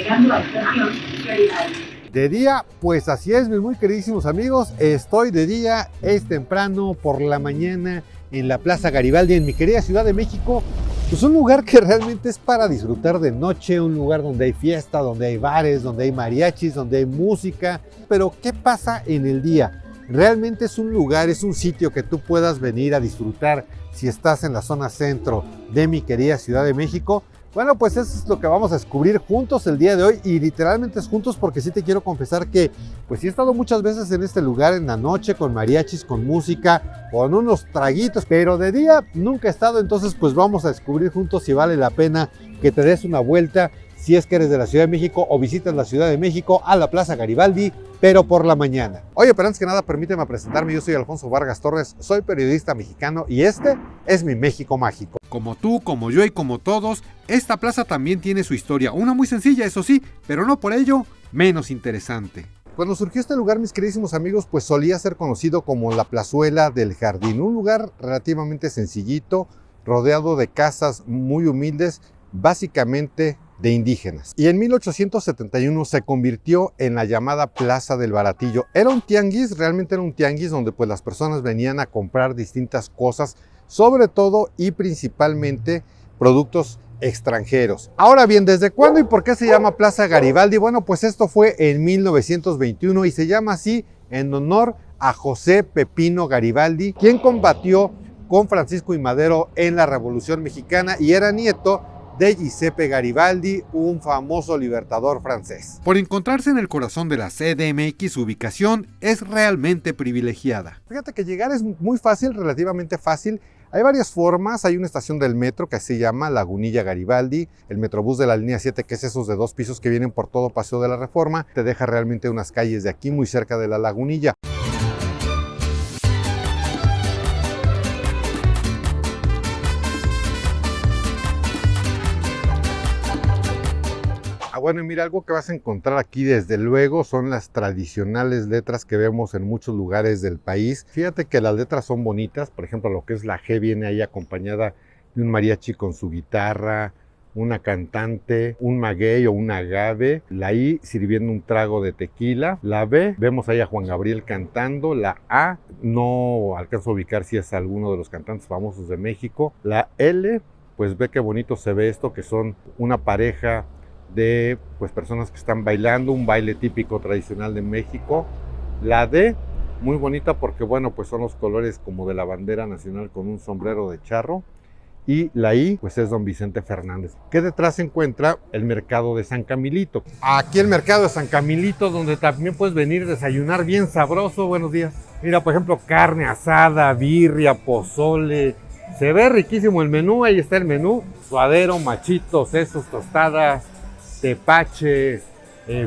llegando a estación Garibaldi. De día, pues así es, mis muy queridísimos amigos, estoy de día, es temprano, por la mañana, en la Plaza Garibaldi, en mi querida Ciudad de México. Pues un lugar que realmente es para disfrutar de noche, un lugar donde hay fiesta, donde hay bares, donde hay mariachis, donde hay música. Pero ¿qué pasa en el día? Realmente es un lugar, es un sitio que tú puedas venir a disfrutar si estás en la zona centro de mi querida Ciudad de México. Bueno, pues eso es lo que vamos a descubrir juntos el día de hoy, y literalmente es juntos porque sí te quiero confesar que pues sí he estado muchas veces en este lugar en la noche con mariachis, con música, con unos traguitos, pero de día nunca he estado. Entonces pues vamos a descubrir juntos si vale la pena que te des una vuelta si es que eres de la Ciudad de México o visitas la Ciudad de México a la Plaza Garibaldi, pero por la mañana. Oye, pero antes que nada, permíteme presentarme. Yo soy Alfonso Vargas Torres, soy periodista mexicano y este es mi México Mágico. Como tú, como yo y como todos, esta plaza también tiene su historia. Una muy sencilla, eso sí, pero no por ello menos interesante. Cuando surgió este lugar, mis queridísimos amigos, pues solía ser conocido como la Plazuela del Jardín. Un lugar relativamente sencillito, rodeado de casas muy humildes, básicamente de indígenas. Y en 1871 se convirtió en la llamada Plaza del Baratillo. Era un tianguis, realmente era un tianguis donde pues las personas venían a comprar distintas cosas, sobre todo y principalmente productos extranjeros. Ahora bien, ¿desde cuándo y por qué se llama Plaza Garibaldi? Bueno, pues esto fue en 1921 y se llama así en honor a José Pepino Garibaldi, quien combatió con Francisco I. Madero en la Revolución Mexicana y era nieto de Giuseppe Garibaldi, un famoso libertador francés. Por encontrarse en el corazón de la CDMX, su ubicación es realmente privilegiada. Fíjate que llegar es muy fácil, relativamente fácil. Hay varias formas. Hay una estación del metro que se llama Lagunilla Garibaldi, el metrobús de la línea 7, que es esos de 2 pisos que vienen por todo Paseo de la Reforma, te deja realmente unas calles de aquí muy cerca de la Lagunilla. Bueno, y mira, algo que vas a encontrar aquí desde luego son las tradicionales letras que vemos en muchos lugares del país. Fíjate que las letras son bonitas, por ejemplo, lo que es la G viene ahí acompañada de un mariachi con su guitarra, una cantante, un maguey o un agave, la I sirviendo un trago de tequila, la B, vemos ahí a Juan Gabriel cantando, la A, no alcanzo a ubicar si es alguno de los cantantes famosos de México, la L, pues ve qué bonito se ve esto, que son una pareja de pues personas que están bailando un baile típico tradicional de México. La D, muy bonita porque bueno, pues son los colores como de la bandera nacional con un sombrero de charro. Y la I, pues es Don Vicente Fernández, que detrás se encuentra el mercado de San Camilito. Aquí el mercado de San Camilito, donde también puedes venir a desayunar bien sabroso. Buenos días. Mira, por ejemplo, carne asada, birria, pozole. Se ve riquísimo el menú, ahí está el menú. Suadero, machitos, sesos, tostadas, tepache,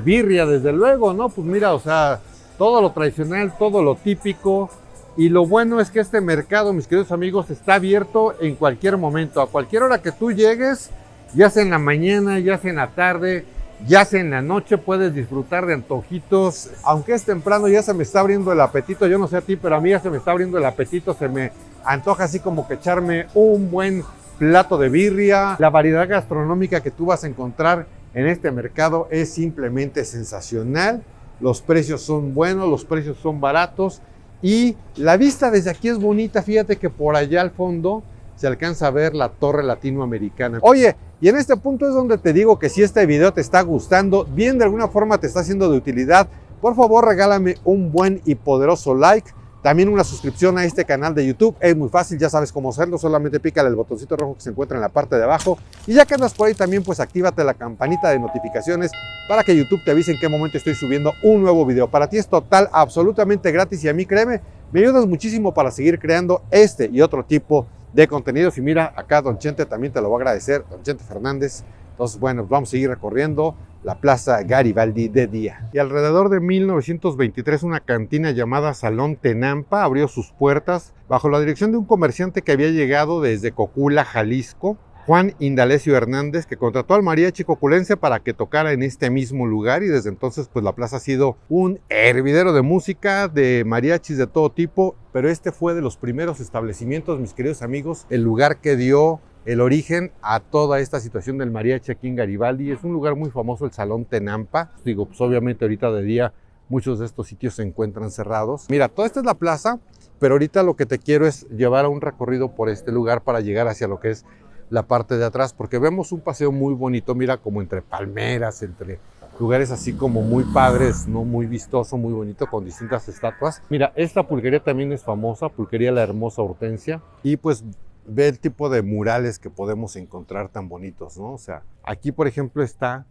birria, desde luego, ¿no? Pues mira, o sea, todo lo tradicional, todo lo típico. Y lo bueno es que este mercado, mis queridos amigos, está abierto en cualquier momento, a cualquier hora que tú llegues, ya sea en la mañana, ya sea en la tarde, ya sea en la noche, puedes disfrutar de antojitos. Aunque es temprano, ya se me está abriendo el apetito. Yo no sé a ti, pero a mí ya se me está abriendo el apetito. Se me antoja así como que echarme un buen plato de birria. La variedad gastronómica que tú vas a encontrar en este mercado es simplemente sensacional. Los precios son buenos, los precios son baratos y la vista desde aquí es bonita. Fíjate que por allá al fondo se alcanza a ver la Torre Latinoamericana. Oye, y en este punto es donde te digo que si este video te está gustando, bien de alguna forma te está siendo de utilidad, por favor regálame un buen y poderoso like. También una suscripción a este canal de YouTube, es muy fácil, ya sabes cómo hacerlo, solamente pícale el botoncito rojo que se encuentra en la parte de abajo. Y ya que andas por ahí también, pues actívate la campanita de notificaciones para que YouTube te avise en qué momento estoy subiendo un nuevo video. Para ti es total, absolutamente gratis y a mí, créeme, me ayudas muchísimo para seguir creando este y otro tipo de contenidos. Y mira, acá Don Chente también te lo voy a agradecer, Don Chente Fernández. Entonces, bueno, vamos a seguir recorriendo la Plaza Garibaldi de día. Y alrededor de 1923, una cantina llamada Salón Tenampa abrió sus puertas bajo la dirección de un comerciante que había llegado desde Cocula, Jalisco, Juan Indalecio Hernández, que contrató al mariachi coculense para que tocara en este mismo lugar, y desde entonces pues la plaza ha sido un hervidero de música, de mariachis de todo tipo, pero este fue de los primeros establecimientos, mis queridos amigos, el lugar que dio el origen a toda esta situación del mariachi aquí en Garibaldi. Es un lugar muy famoso, el Salón Tenampa. Digo, pues obviamente ahorita de día muchos de estos sitios se encuentran cerrados. Mira, toda esta es la plaza, pero ahorita lo que te quiero es llevar a un recorrido por este lugar para llegar hacia lo que es la parte de atrás, porque vemos un paseo muy bonito, mira, como entre palmeras, entre lugares así como muy padres, ¿no? Muy vistoso, muy bonito, con distintas estatuas. Mira, esta pulquería también es famosa, Pulquería La Hermosa Hortensia, y pues ve el tipo de murales que podemos encontrar tan bonitos, ¿no? O sea, aquí por ejemplo está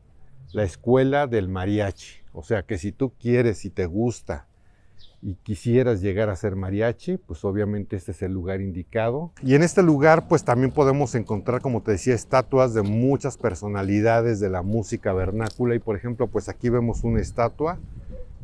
la Escuela del Mariachi, o sea que si tú quieres y te gusta y quisieras llegar a ser mariachi, pues obviamente este es el lugar indicado. Y en este lugar pues también podemos encontrar, como te decía, estatuas de muchas personalidades de la música vernácula. Y por ejemplo, pues aquí vemos una estatua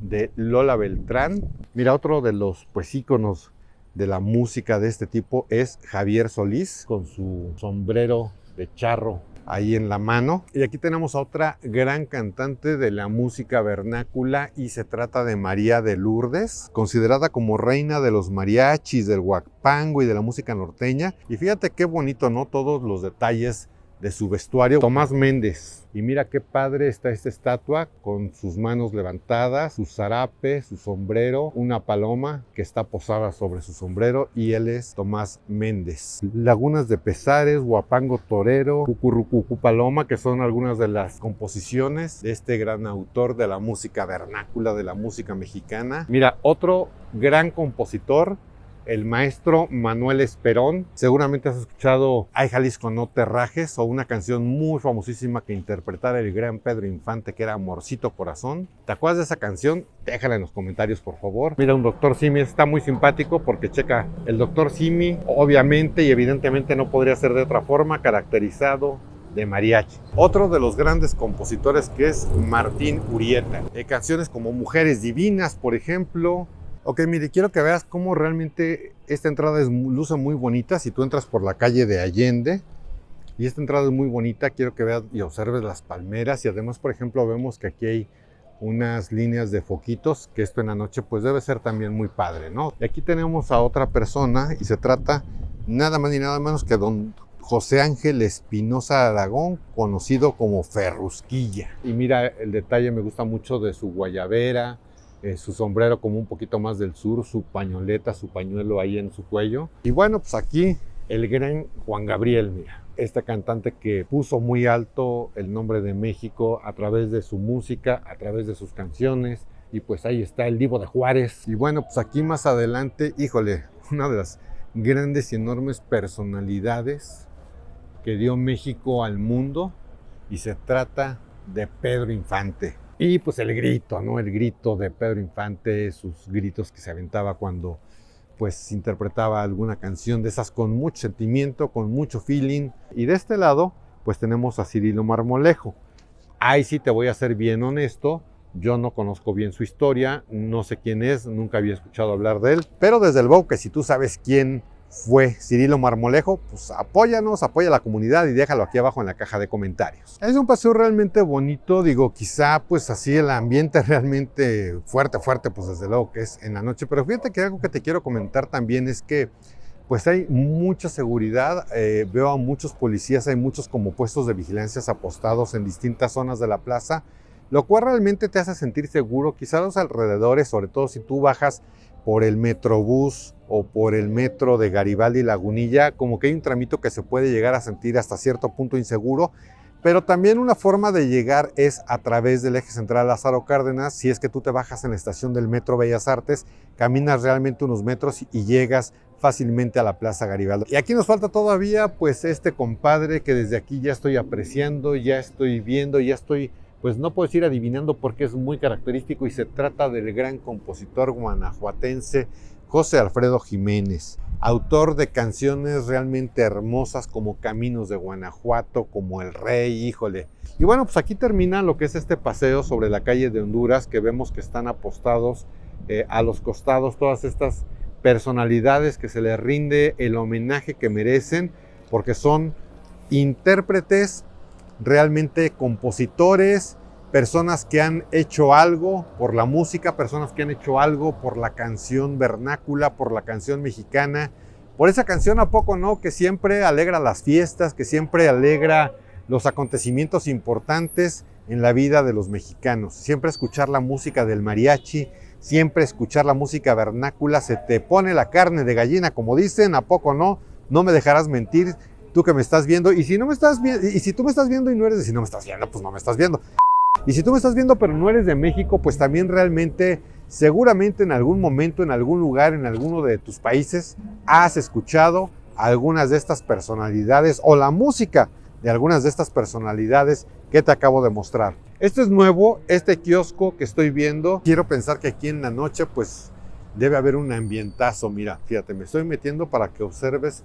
de Lola Beltrán. Mira, otro de los pues íconos de la música de este tipo es Javier Solís, con su sombrero de charro ahí en la mano. Y aquí tenemos a otra gran cantante de la música vernácula, y se trata de María de Lourdes, considerada como reina de los mariachis, del huapango y de la música norteña. Y fíjate qué bonito, ¿no? Todos los detalles de su vestuario. Tomás Méndez. Y mira qué padre está esta estatua con sus manos levantadas, su zarape, su sombrero, una paloma que está posada sobre su sombrero, y él es Tomás Méndez. Lagunas de Pesares, Huapango Torero, Cucurrucucú Paloma, que son algunas de las composiciones de este gran autor de la música vernácula, de la música mexicana. Mira, otro gran compositor, el maestro Manuel Esperón. Seguramente has escuchado Ay Jalisco no te rajes, o una canción muy famosísima que interpretara el gran Pedro Infante, que era Amorcito Corazón. ¿Te acuerdas de esa canción? Déjala en los comentarios, por favor. Mira, un Dr. Simi está muy simpático porque checa, el Dr. Simi obviamente y evidentemente no podría ser de otra forma, caracterizado de mariachi. Otro de los grandes compositores, que es Martín Urieta. Canciones como Mujeres Divinas, por ejemplo. Ok, mire, quiero que veas cómo realmente esta entrada luce muy bonita. Si tú entras por la calle de Allende, y esta entrada es muy bonita, quiero que veas y observes las palmeras. Y además, por ejemplo, vemos que aquí hay unas líneas de foquitos, que esto en la noche pues debe ser también muy padre, ¿no? Y aquí tenemos a otra persona, y se trata nada más ni nada menos que don José Ángel Espinosa Aragón, conocido como Ferrusquilla. Y mira, el detalle me gusta mucho de su guayabera, su sombrero como un poquito más del sur, su pañoleta, su pañuelo ahí en su cuello. Y bueno, pues aquí el gran Juan Gabriel, mira, este cantante que puso muy alto el nombre de México a través de su música, a través de sus canciones. Y pues ahí está el Divo de Juárez. Y bueno, pues aquí más adelante, híjole, una de las grandes y enormes personalidades que dio México al mundo, y se trata de Pedro Infante. Y pues el grito, ¿no? El grito de Pedro Infante, sus gritos que se aventaba cuando pues interpretaba alguna canción de esas con mucho sentimiento, con mucho feeling. Y de este lado pues tenemos a Cirilo Marmolejo. Ahí sí te voy a ser bien honesto, yo no conozco bien su historia, no sé quién es, nunca había escuchado hablar de él, pero desde luego que si tú sabes quién fue Cirilo Marmolejo, pues apóyanos, apoya a la comunidad y déjalo aquí abajo en la caja de comentarios. Es un paseo realmente bonito, digo, quizá pues así el ambiente realmente fuerte, pues desde luego que es en la noche, pero fíjate que algo que te quiero comentar también es que pues hay mucha seguridad, veo a muchos policías, hay muchos como puestos de vigilancia apostados en distintas zonas de la plaza, lo cual realmente te hace sentir seguro. Quizá los alrededores, sobre todo si tú bajas por el Metrobús o por el metro de Garibaldi Lagunilla, como que hay un tramito que se puede llegar a sentir hasta cierto punto inseguro, pero también una forma de llegar es a través del eje central Lázaro Cárdenas. Si es que tú te bajas en la estación del Metro Bellas Artes, caminas realmente unos metros y llegas fácilmente a la Plaza Garibaldi. Y aquí nos falta todavía pues este compadre que desde aquí ya estoy apreciando, ya estoy viendo, ya estoy, pues no puedo decir adivinando porque es muy característico, y se trata del gran compositor guanajuatense José Alfredo Jiménez, autor de canciones realmente hermosas como Caminos de Guanajuato, como El Rey, híjole. Y bueno, pues aquí termina lo que es este paseo sobre la calle de Honduras, que vemos que están apostados a los costados todas estas personalidades que se les rinde el homenaje que merecen, porque son intérpretes, realmente compositores, personas que han hecho algo por la música, personas que han hecho algo por la canción vernácula, por la canción mexicana, por esa canción, ¿a poco no? Que siempre alegra las fiestas, que siempre alegra los acontecimientos importantes en la vida de los mexicanos. Siempre escuchar la música del mariachi, siempre escuchar la música vernácula, se te pone la carne de gallina, como dicen, ¿a poco no? No me dejarás mentir, tú que me estás viendo. Y si no me estás viendo, y si tú me estás viendo y no eres de, si no me estás viendo, pues no me estás viendo. Y si tú me estás viendo pero no eres de México, pues también realmente, seguramente en algún momento, en algún lugar, en alguno de tus países, has escuchado algunas de estas personalidades o la música de algunas de estas personalidades que te acabo de mostrar. Esto es nuevo, este kiosco que estoy viendo. Quiero pensar que aquí en la noche pues debe haber un ambientazo. Mira, fíjate, me estoy metiendo para que observes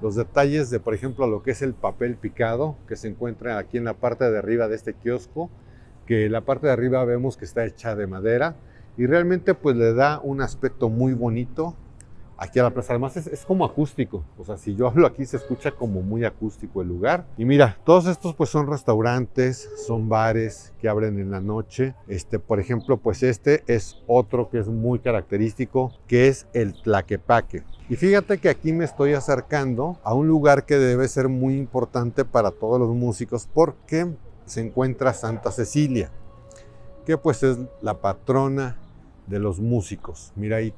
los detalles de, por ejemplo, lo que es el papel picado que se encuentra aquí en la parte de arriba de este kiosco, que la parte de arriba vemos que está hecha de madera y realmente pues le da un aspecto muy bonito aquí a la plaza. Además es como acústico, o sea, si yo hablo aquí se escucha como muy acústico el lugar. Y mira, todos estos pues son restaurantes, son bares que abren en la noche. Por ejemplo, pues este es otro que es muy característico, que es el Tlaquepaque. Y fíjate que aquí me estoy acercando a un lugar que debe ser muy importante para todos los músicos, porque se encuentra Santa Cecilia, que pues es la patrona de los músicos. Mira, ahí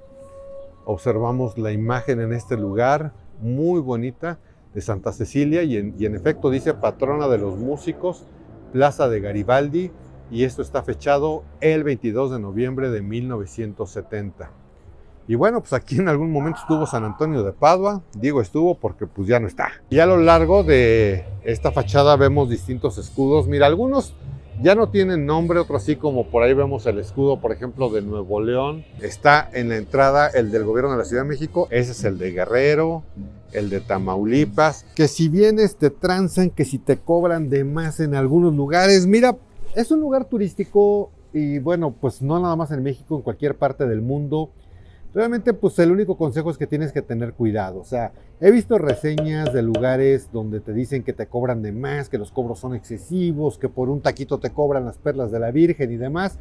observamos la imagen en este lugar, muy bonita, de Santa Cecilia, y en efecto dice patrona de los músicos, Plaza de Garibaldi, y esto está fechado el 22 de noviembre de 1970. Y bueno, pues aquí en algún momento estuvo San Antonio de Padua, digo estuvo porque pues ya no está. Y a lo largo de esta fachada vemos distintos escudos. Mira, algunos ya no tienen nombre, otros sí, como por ahí vemos el escudo, por ejemplo, de Nuevo León. Está en la entrada el del gobierno de la Ciudad de México, ese es el de Guerrero, el de Tamaulipas, que si vienes te transan, que si te cobran de más en algunos lugares. Mira, es un lugar turístico y bueno, pues no nada más en México, en cualquier parte del mundo. Realmente, pues el único consejo es que tienes que tener cuidado. O sea, he visto reseñas de lugares donde te dicen que te cobran de más, que los cobros son excesivos, que por un taquito te cobran las perlas de la Virgen y demás.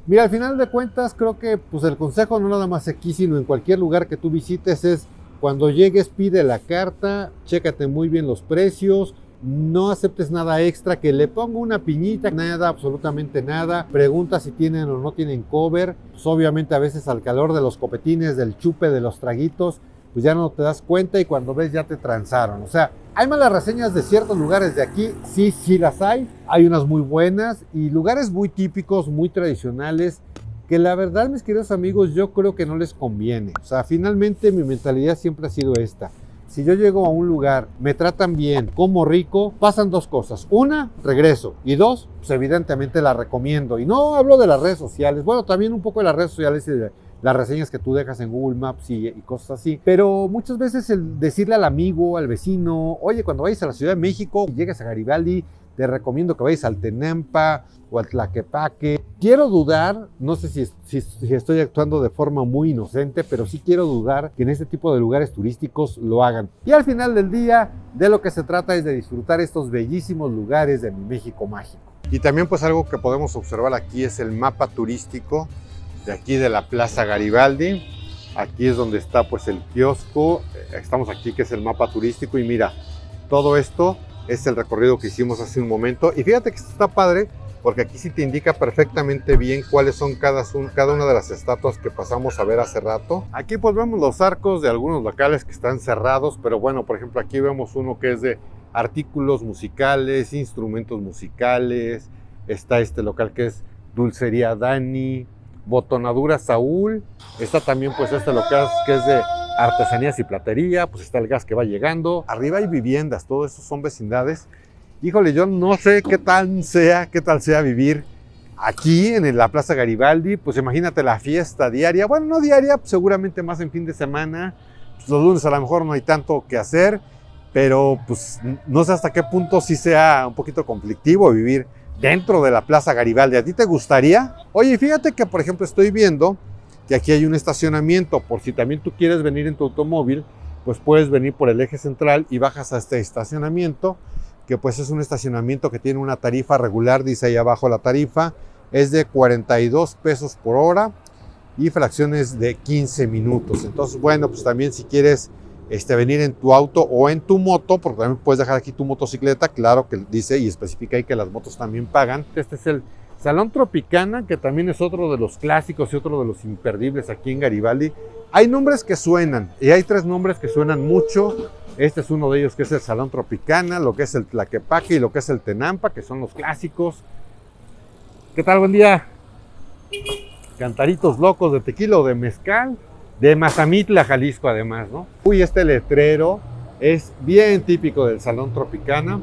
Mira, al final de cuentas, creo que pues el consejo no nada más aquí, sino en cualquier lugar que tú visites es cuando llegues pide la carta, chécate muy bien los precios, no aceptes nada extra, que le ponga una piñita, nada, absolutamente nada. Pregunta si tienen o no tienen cover. Pues obviamente a veces al calor de los copetines, del chupe, de los traguitos, pues ya no te das cuenta y cuando ves ya te transaron. O sea, hay malas reseñas de ciertos lugares de aquí, sí las hay. Hay unas muy buenas y lugares muy típicos, muy tradicionales, que la verdad, mis queridos amigos, yo creo que no les conviene. O sea, finalmente mi mentalidad siempre ha sido esta. Si yo llego a un lugar, me tratan bien, como rico, pasan dos cosas. Una, regreso. Y dos, pues evidentemente la recomiendo. Y no hablo de las redes sociales. Bueno, también un poco de las redes sociales y de las reseñas que tú dejas en Google Maps y cosas así. Pero muchas veces el decirle al amigo, al vecino, oye, cuando vayas a la Ciudad de México y llegues a Garibaldi, te recomiendo que vayas al Tenampa o al Tlaquepaque. Quiero dudar, no sé si estoy actuando de forma muy inocente, pero sí quiero dudar que en este tipo de lugares turísticos lo hagan. Y al final del día, de lo que se trata es de disfrutar estos bellísimos lugares de mi México mágico. Y también pues algo que podemos observar aquí es el mapa turístico de aquí de la Plaza Garibaldi. Aquí es donde está pues el kiosco, estamos aquí que es el mapa turístico y mira, todo esto es el recorrido que hicimos hace un momento. Y fíjate que está padre porque aquí sí te indica perfectamente bien cuáles son cada una de las estatuas que pasamos a ver hace rato. Aquí pues vemos los arcos de algunos locales que están cerrados, pero bueno, por ejemplo aquí vemos uno que es de artículos musicales, instrumentos musicales. Está este local que es Dulcería Dani, Botonadura Saúl. Está también pues este local que es de artesanías y platería, pues está el gas que va llegando. Arriba hay viviendas, todo eso son vecindades. Híjole, yo no sé qué tal sea vivir aquí en la Plaza Garibaldi. Pues imagínate la fiesta diaria. Bueno, no diaria, pues seguramente más en fin de semana. Pues los lunes a lo mejor no hay tanto que hacer, pero pues no sé hasta qué punto sí sea un poquito conflictivo vivir dentro de la Plaza Garibaldi. ¿A ti te gustaría? Oye, fíjate que por ejemplo estoy viendo que aquí hay un estacionamiento, por si también tú quieres venir en tu automóvil, pues puedes venir por el eje central y bajas a este estacionamiento, que pues es un estacionamiento que tiene una tarifa regular, dice ahí abajo la tarifa, es de 42 pesos por hora y fracciones de 15 minutos. Entonces, bueno, pues también si quieres venir en tu auto o en tu moto, porque también puedes dejar aquí tu motocicleta, claro que dice y especifica ahí que las motos también pagan. Este es el Salón Tropicana, que también es otro de los clásicos y otro de los imperdibles aquí en Garibaldi. Hay nombres que suenan, y hay 3 nombres que suenan mucho. Este es uno de ellos, que es el Salón Tropicana, lo que es el Tlaquepaque y lo que es el Tenampa, que son los clásicos. ¿Qué tal? Buen día. Cantaritos locos de tequila o de mezcal, de Mazamitla, Jalisco, además, ¿no? Uy, este letrero es bien típico del Salón Tropicana,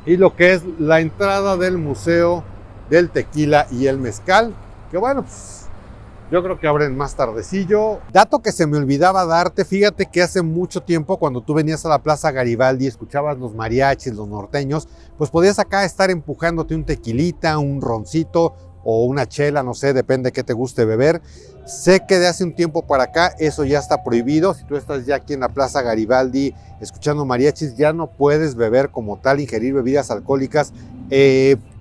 y lo que es la entrada del Museo del Tequila y el Mezcal, que bueno, pues yo creo que abren más tardecillo. Dato que se me olvidaba darte, fíjate que hace mucho tiempo, cuando tú venías a la Plaza Garibaldi y escuchabas los mariachis, los norteños, pues podías acá estar empujándote un tequilita, un roncito o una chela, no sé, depende de qué te guste beber. Sé que de hace un tiempo para acá eso ya está prohibido. Si tú estás ya aquí en la Plaza Garibaldi escuchando mariachis, ya no puedes beber como tal, ingerir bebidas alcohólicas.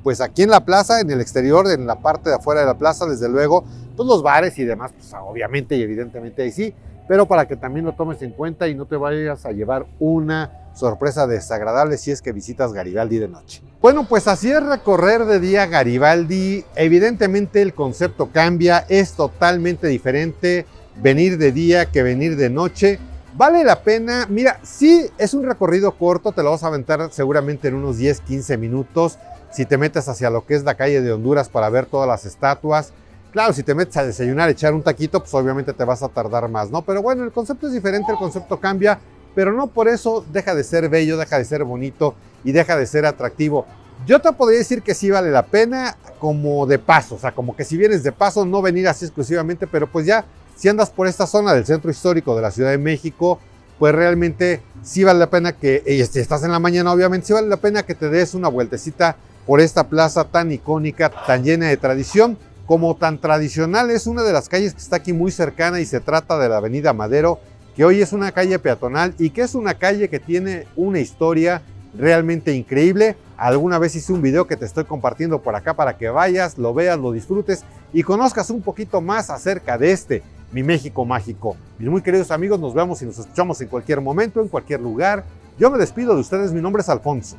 Pues aquí en la plaza, en el exterior, en la parte de afuera de la plaza, desde luego, pues los bares y demás, pues obviamente y evidentemente ahí sí, pero para que también lo tomes en cuenta y no te vayas a llevar una sorpresa desagradable si es que visitas Garibaldi de noche. Bueno, pues así es recorrer de día Garibaldi. Evidentemente el concepto cambia, es totalmente diferente venir de día que venir de noche. Vale la pena, mira, sí es un recorrido corto, te lo vas a aventar seguramente en unos 10-15 minutos, si te metes hacia lo que es la calle de Honduras para ver todas las estatuas. Claro, si te metes a desayunar, echar un taquito, pues obviamente te vas a tardar más, ¿no? Pero bueno, el concepto es diferente, el concepto cambia, pero no por eso deja de ser bello, deja de ser bonito y deja de ser atractivo. Yo te podría decir que sí vale la pena como de paso, o sea, como que si vienes de paso, no venir así exclusivamente, pero pues ya, si andas por esta zona del centro histórico de la Ciudad de México, pues realmente sí vale la pena que, si estás en la mañana obviamente, sí vale la pena que te des una vueltecita por esta plaza tan icónica, tan llena de tradición, como tan tradicional. Es una de las calles que está aquí muy cercana y se trata de la Avenida Madero, que hoy es una calle peatonal y que es una calle que tiene una historia realmente increíble. Alguna vez hice un video que te estoy compartiendo por acá para que vayas, lo veas, lo disfrutes y conozcas un poquito más acerca de mi México mágico. Mis muy queridos amigos, nos vemos y nos escuchamos en cualquier momento, en cualquier lugar. Yo me despido de ustedes, mi nombre es Alfonso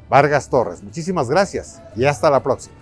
Vargas Torres. Muchísimas gracias y hasta la próxima.